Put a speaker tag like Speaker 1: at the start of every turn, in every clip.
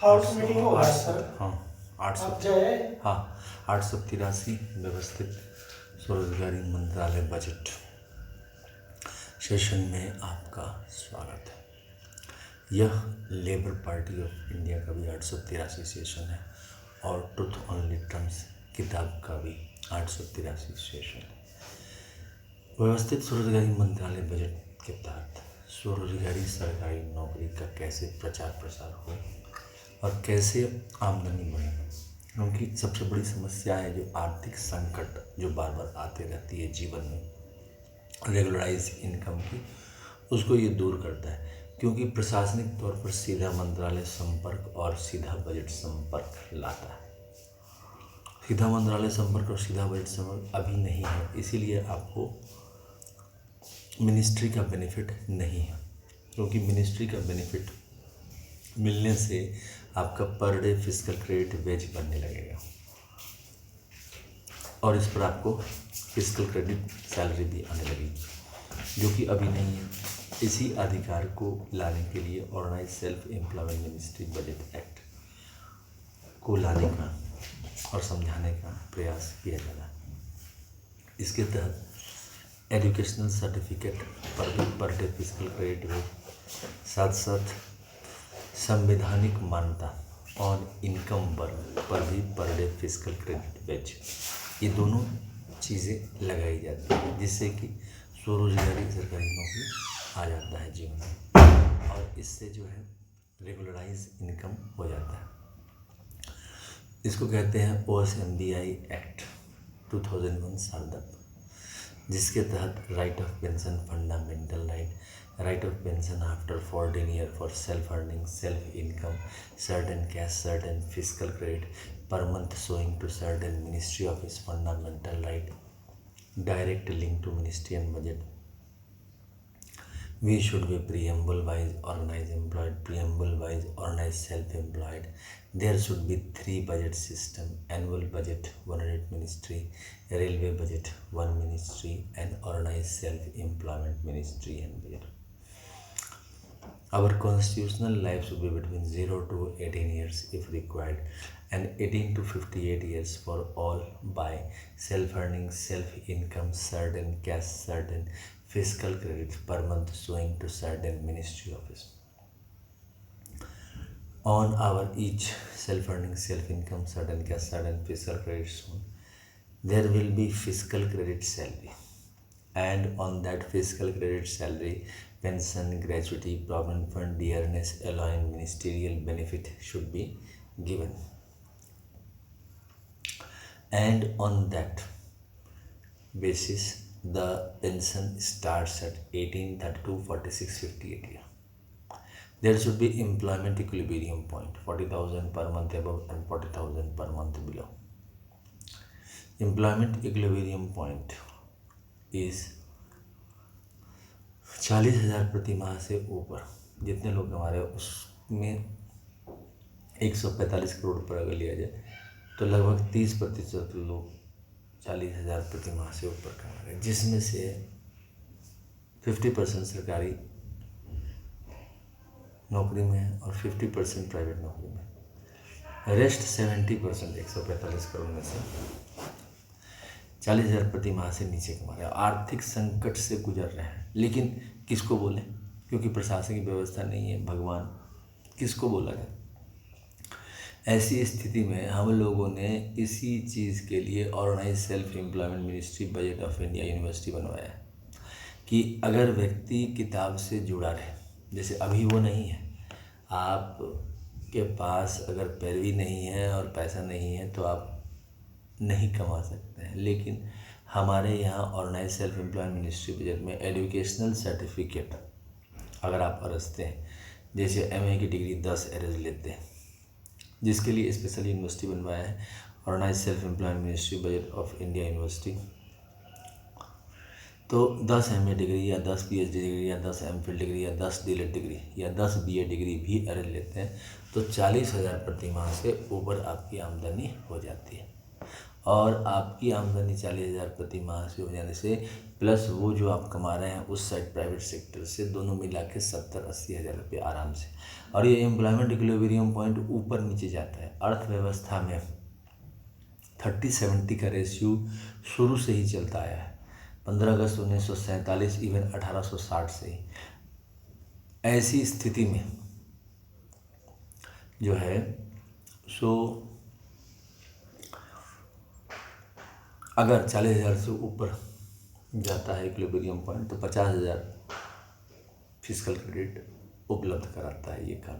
Speaker 1: Automatic होगा sir.
Speaker 2: हाँ 800
Speaker 1: अब जाए।
Speaker 2: हाँ 883 व्यवस्थित स्वरोजगारी मंत्रालय बजट सेशन में आपका स्वागत है। यह लेबर पार्टी ऑफ इंडिया का भी 883 सेशन है और ट्रुथ ओनली टर्म्स किताब का भी 883 सेशन है। व्यवस्थित स्वरोजगारी मंत्रालय बजट के तहत स्वरोजगारी सरकारी नौकरी का कैसे प्रचार प्रसार हो और कैसे आमदनी बढ़े, क्योंकि सबसे बड़ी समस्या है जो आर्थिक संकट जो बार बार आते रहती है जीवन में रेगुलराइज इनकम की, उसको ये दूर करता है। क्योंकि प्रशासनिक तौर पर सीधा मंत्रालय संपर्क और सीधा बजट संपर्क लाता है। सीधा मंत्रालय संपर्क और सीधा बजट संपर्क अभी नहीं है, इसीलिए आपको मिनिस्ट्री का बेनिफिट नहीं है। क्योंकि मिनिस्ट्री का बेनिफिट मिलने से आपका पर डे फिजिकल क्रेडिट वेज बनने लगेगा और इस पर आपको फिजिकल क्रेडिट सैलरी भी आने लगेगी, जो कि अभी नहीं है। इसी अधिकार को लाने के लिए organise self employment ministry budget act को लाने का और समझाने का प्रयास किया जा रहा है। इसके तहत educational certificate per day physical credit wage, साथ साथ संवैधानिक मान्यता और इनकम पर भी पर डे फिजिकल क्रेडिट वेज, ये दोनों चीज़ें लगाई जाती हैं, जिससे कि स्वरोजगारी सरकारी नौकरी आ जाता है जीवन में और इससे जो है रेगुलराइज इनकम हो जाता है। इसको कहते हैं OSMBI एक्ट 2001 सार्धक, जिसके तहत right of pension fundamental right of pension after 14 year for self earning self income certain cash certain physical credit per month showing to certain ministry office fundamental right direct link to ministry and budget. We should be preamble wise organized employed, preamble wise organized self-employed. There should be 3 budget system: annual budget 1 unit ministry, railway budget 1 ministry, and organized self-employment ministry and budget. Our constitutional life should be between 0 to 18 years if required, and 18 to 58 years for all by self-earning, self-income, certain cash, certain fiscal credits per month showing to certain ministry office. On our each self-earning, self-income, certain cash, certain fiscal credits shown, there will be fiscal credit salary, and on that fiscal credit salary, pension, gratuity, provident fund, dearness, allowing ministerial benefit should be given. And on that basis, the pension starts at 18, 32, 46, 58 year. There should be employment equilibrium point, 40,000 per month above and 40,000 per month below. Employment equilibrium point is 40,000 प्रति माह से ऊपर जितने लोग कमा रहे हैं, उसमें 145 करोड़ पर अगर लिया जाए तो लगभग 30% लोग 40,000 प्रति माह से ऊपर कमा रहे हैं, जिसमें से 50% सरकारी नौकरी में है और 50% प्राइवेट नौकरी में। रेस्ट 70% 145 करोड़ में से 40,000 प्रति माह से नीचे कमा रहे हैं, आर्थिक संकट से गुजर रहे हैं। लेकिन किसको बोलें, क्योंकि प्रशासनिक व्यवस्था नहीं है, भगवान किसको बोला जाए। ऐसी स्थिति में हम लोगों ने इसी चीज़ के लिए organise self employment ministry budget of India university बनवाया है कि अगर व्यक्ति किताब से जुड़ा रहे, जैसे अभी वो नहीं है, आपके पास अगर पैरवी नहीं है और पैसा नहीं है तो आप नहीं कमा सकते हैं। लेकिन हमारे यहाँ organise self employment ministry budget में एजुकेशनल सर्टिफिकेट अगर आप अरजते हैं, जैसे MA की डिग्री 10 अरेज लेते हैं, जिसके लिए स्पेशल यूनिवर्सिटी बनवाया है organise self employment ministry budget of India university. तो 10 MA डिग्री या 10 PhD डिग्री या 10 MPhil डिग्री या 10 DLED डिग्री या 10 BA डिग्री भी अरेज लेते हैं तो 40,000 प्रति माह से ऊपर आपकी आमदनी हो जाती है। और आपकी आमदनी 40,000 प्रति माह से हो जाने से प्लस वो जो आप कमा रहे हैं उस साइड प्राइवेट सेक्टर से, दोनों मिला के 70-80 हज़ार रुपये आराम से। और ये एम्प्लॉयमेंट इक्विलिब्रियम पॉइंट ऊपर नीचे जाता है। अर्थव्यवस्था में 30-70 का रेशियो शुरू से ही चलता आया है, 15 अगस्त 1947 इवन 1860 से ही। ऐसी स्थिति में जो है सो अगर 40,000 से ऊपर जाता है इक्विलिब्रियम पॉइंट तो 50,000 फिस्कल क्रेडिट उपलब्ध कराता है ये काम।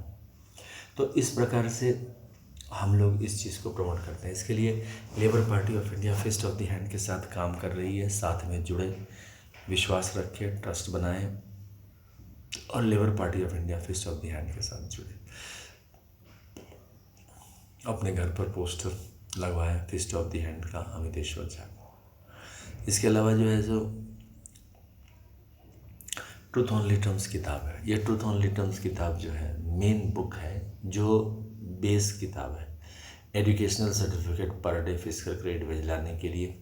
Speaker 2: तो इस प्रकार से हम लोग इस चीज़ को प्रमोट करते हैं। इसके लिए labour party of India fist of the hand के साथ काम कर रही है। साथ में जुड़े, विश्वास रखें, ट्रस्ट बनाएं और labour party of India fist of the hand के साथ जुड़े। अपने घर पर पोस्टर लगवाएं फिस्ट ऑफ द हैंड का, अमितेश्वर झा। इसके अलावा जो है जो ट्रूथ ओनली टर्म्स किताब है, ये ट्रूथ ओनली टर्म्स किताब जो है मेन बुक है, जो बेस किताब है educational certificate per day fiscal credit wage लाने के लिए,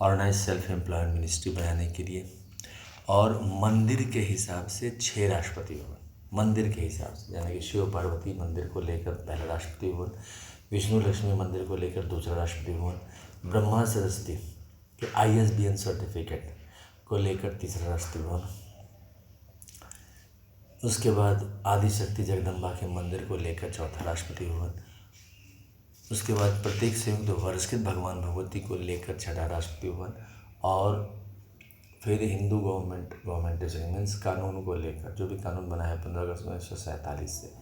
Speaker 2: ऑर्गेनाइज सेल्फ एम्प्लॉयमेंट मिनिस्ट्री बनाने के लिए, और मंदिर के हिसाब से 6 राष्ट्रपति भवन, मंदिर के हिसाब से, यानी कि शिव पार्वती मंदिर को लेकर पहला राष्ट्रपति भवन, विष्णु लक्ष्मी मंदिर को लेकर दूसरा राष्ट्रपति भवन, ब्रह्मा सरस्वती के ISBN सर्टिफिकेट को लेकर तीसरा राष्ट्रपति भवन, उसके बाद आदिशक्ति जगदम्बा के मंदिर को लेकर चौथा राष्ट्रपति भवन, उसके बाद प्रत्येक संयुक्त वर्षकृत भगवान भगवती को लेकर छठा राष्ट्रपति भवन, और फिर हिंदू गवर्नमेंट मीन्स कानून को लेकर, जो भी कानून बना है 15 अगस्त 1947 से,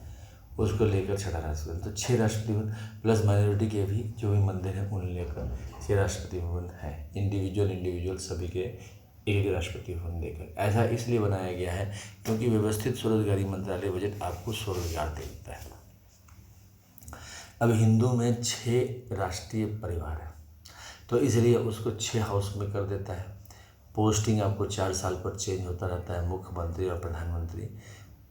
Speaker 2: उसको लेकर छठा राष्ट्रपति भवन। तो 6 राष्ट्रपति भवन प्लस माइनॉरिटी के भी जो भी मंदिर हैं उन्हें लेकर 6 राष्ट्रपति भवन है। इंडिविजुअल सभी के एक राष्ट्रपति भवन देकर। ऐसा इसलिए बनाया गया है क्योंकि व्यवस्थित स्वरोजगारी मंत्रालय बजट आपको स्वरोजगार देता है। अब हिंदू में 6 राष्ट्रीय परिवार है, तो इसलिए उसको 6 हाउस में कर देता है। पोस्टिंग आपको 4 साल पर चेंज होता रहता है, मुख्यमंत्री और प्रधानमंत्री।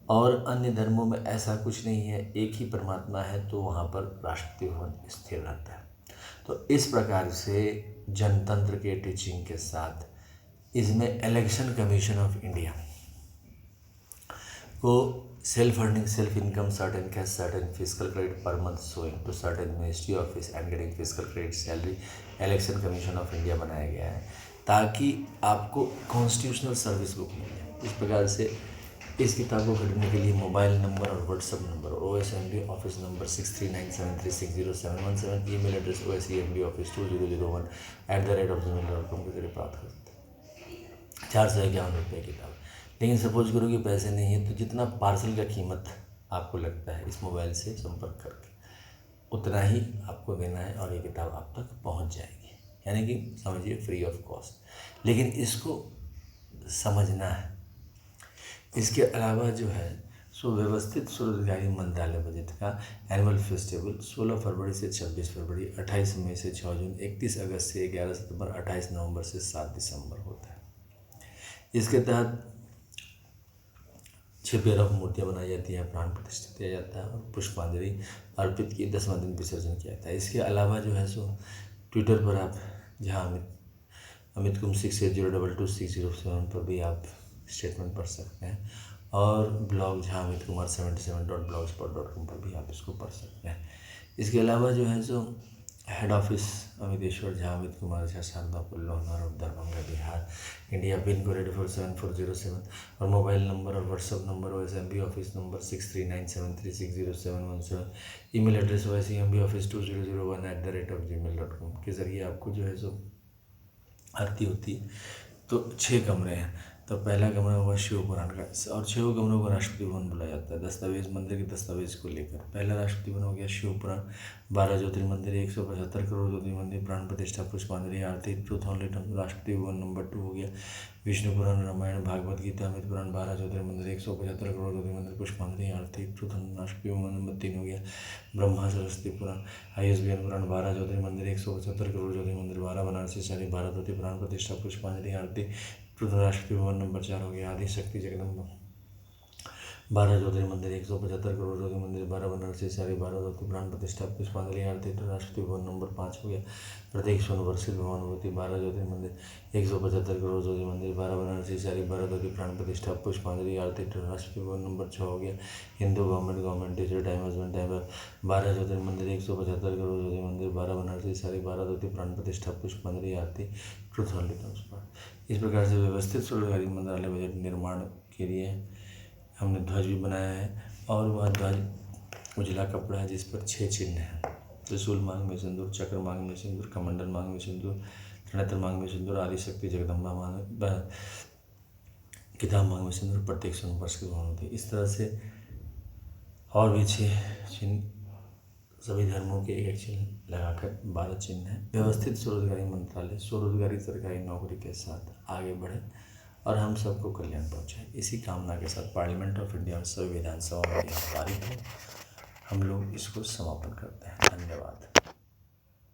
Speaker 2: और अन्य धर्मों में ऐसा कुछ नहीं है, एक ही परमात्मा है, तो वहाँ पर राष्ट्रपति भवन स्थिर रहता है। तो इस प्रकार से जनतंत्र के टीचिंग के साथ इसमें इलेक्शन कमीशन ऑफ इंडिया को self earning, self income, certain cash, certain fiscal credit per month showing to certain ministry office and getting fiscal credit salary, election commission of India बनाया गया है ताकि आपको कॉन्स्टिट्यूशनल सर्विस बुक मिल जाए। इस प्रकार से इस किताब को खरीदने के लिए मोबाइल नंबर और WhatsApp number, OSMD office number 6397360717, email address osemdoffice2001@gmail.com के जरिए प्राप्त कर सकते हैं। 451 रुपये किताब। लेकिन सपोज करो कि पैसे नहीं है, तो जितना पार्सल का कीमत आपको लगता है इस मोबाइल से संपर्क करके उतना ही आपको देना है और ये किताब आप तक पहुंच जाएगी, यानी कि समझिए फ्री ऑफ कॉस्ट। लेकिन इसको समझना है। इसके अलावा जो है सो व्यवस्थित स्वरोजगारी मंत्रालय बजट का एनुअल फेस्टिवल 16 फरवरी से 26 फरवरी, 28 मई से 6 जून, 31 अगस्त से 11 सितंबर, 28 नवंबर से 7 दिसंबर होता है। इसके तहत 6 पेयर ऑफ मूर्तियाँ बनाई जाती हैं, प्राण प्रतिष्ठित किया जाता है और पुष्पांजलि अर्पित की 10वां दिन विसर्जन किया जाता है। इसके अलावा जो है सो ट्विटर पर आप जहाँ अमित कुम 68022607 पर भी आप स्टेटमेंट पढ़ सकते हैं, और ब्लॉग जहाँ अमित कुमार 77.blogspot.com पर भी आप इसको पढ़ सकते हैं। इसके अलावा जो है सो हेड ऑफिस अमितेश्वर झा, अमित कुमार झा, शारदापुर, लोहनार और Darbhanga, Bihar, India, pin code 847407, और मोबाइल नंबर और WhatsApp number OSMB office number 6397360717, email address osemdoffice2001@gmail.com के ज़रिए आपको जो है सो आरती होती है। तो 6 कमरे हैं। तो पहला कमरा हुआ शिव पुराण का, और 6 कमरों को राष्ट्रपति भवन बुलाया जाता है दस्तावेज, मंदिर के दस्तावेज को लेकर। पहला राष्ट्रपति भवन हो गया शिव पुराण, 12 ज्योतिर्मंदिर, 175 करोड़ ज्योतिर्मंदिर, प्राण प्रतिष्ठा, पुष्पांजलि, आरती, truth only terms. Rashtrapati Bhavan number 2 हो गया विष्णु पुराण, रामायण, भागवत गीता, अमित पुराण, 12 ज्योतिर्मंदिर, 175 करोड़ ज्योतिर्मंदिर, पुष्पांजलि, आरती, ट्रूथ। राष्ट्रपति भवन नंबर 3 हो गया ब्रह्मा सरस्वती पुराण, ISBN पुराण, 12 ज्योतिर्मंदिर, 175 करोड़ ज्योतिर्मंदिर, 12 बनारसी सारी, 12 धोती, प्राण प्रतिष्ठा, पुष्पांजलि, आरती, ट्रूथ। राष्ट्रपति भवन नंबर 4 हो गया आदिशक्ति जगदम्बा, 12 ज्योतिर्लिंग मंदिर, 175 करोड़ ज्योतिर्लिंग मंदिर, 12 बनारसी साड़ी, 12 धोती प्राण प्रतिष्ठा, पुष्पांजलि आरती, राष्ट्रपति भवन नंबर 5 हो गया। प्रत्येक स्वर्ण वर्षित भवन होती, 12 ज्योतिर्लिंग मंदिर, 175 करोड़ ज्योतिर्लिंग मंदिर, 12 बनारसी साड़ी, 12 धोती प्राण प्रतिष्ठा, पुष्पांजलि आरती, राष्ट्रपति भवन नंबर 6 हो गया। Hindu government teacher time husband time, 12 ज्योतिर्लिंग मंदिर, 175 करोड़ ज्योतिर्लिंग मंदिर, 12 बनारसी साड़ी, 12 धोती प्राण प्रतिष्ठा, पुष्पांजलि आरती, ट्रुथ हॉलिडे ट्रांसपोर्ट। इस प्रकार से व्यवस्थित सरकारी मंत्रालय बजट निर्माण के लिए हमने ध्वज भी बनाया है, और वह ध्वज उजला कपड़ा है जिस पर 6 चिन्ह हैं। त्रिशूल मांग में सिंदूर, चक्र मांग में सिंदूर, कमंडल मांग में सिंदूर, त्रिनेत्र मांग में सिंदूर, आदि शक्ति जगदम्बा मांग, किताब मांग में सिंदूर, प्रत्येक स्वर्ण वर्ष की भवन होती है। इस तरह से और भी 6 चिन्ह, सभी धर्मों के एक चिन्ह लगाकर 12 चिन्ह हैं। व्यवस्थित स्वरोजगारी मंत्रालय स्वरोजगारी सरकारी नौकरी के साथ आगे बढ़े और हम सबको कल्याण पहुँचाए। इसी कामना के साथ पार्लियामेंट ऑफ इंडिया में सभी विधानसभा में पारित हो, हम लोग इसको समापन करते हैं। धन्यवाद।